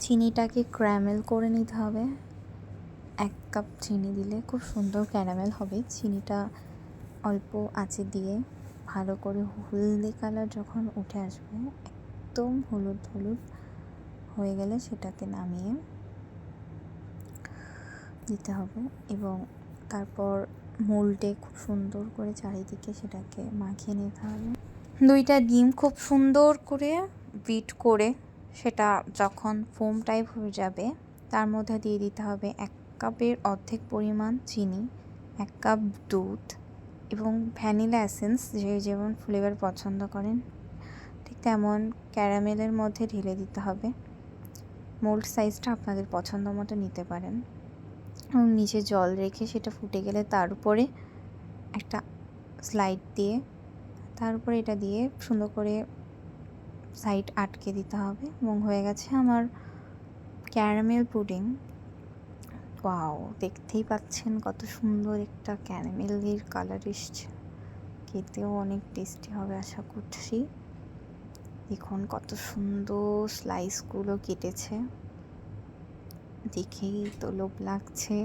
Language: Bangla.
চিনিটাকে ক্যারামেল করে নিতে হবে। 1 কাপ চিনি দিলে খুব সুন্দর ক্যারামেল হবে। চিনিটা অল্প আঁচে দিয়ে ভালো করে হলদে কালার যখন উঠে আসবে, একদম হলুদ হলুদ হয়ে গেলে সেটাকে নামিয়ে দিতে হবে এবং তারপর মোল্ডে খুব সুন্দর করে চারিদিকে সেটাকে মাখিয়ে নিতে হবে। 2টা ডিম খুব সুন্দর করে বিট করে সেটা যখন ফোম টাইপ হয়ে যাবে, তার মধ্যে দিয়ে দিতে হবে 1 কাপের অর্ধেক পরিমাণ চিনি, 1 কাপ দুধ এবং ভ্যানিলা এসেন্স, যে যেমন ফ্লেভার পছন্দ করেন ঠিক তেমন ক্যারামেলের মধ্যে ঢেলে দিতে হবে। মোল্ড সাইজটা আপনাদের পছন্দ মতো নিতে পারেন এবং নিচে জল রেখে সেটা ফুটে গেলে তার উপরে একটা স্লাইড দিয়ে তার উপরে এটা দিয়ে সুন্দর করে সাইড আটকে দিতে হবে এবং হয়ে গেছে আমার ক্যারামেল পুডিং। ওয়াও, দেখতেই পাচ্ছেন কত সুন্দর একটা ক্যারামেলের কালার এসছে, খেতেও অনেক টেস্টি হবে আশা করছি। দেখুন কত সুন্দর স্লাইসগুলো কেটেছে, দেখেই তো লোভ লাগছে।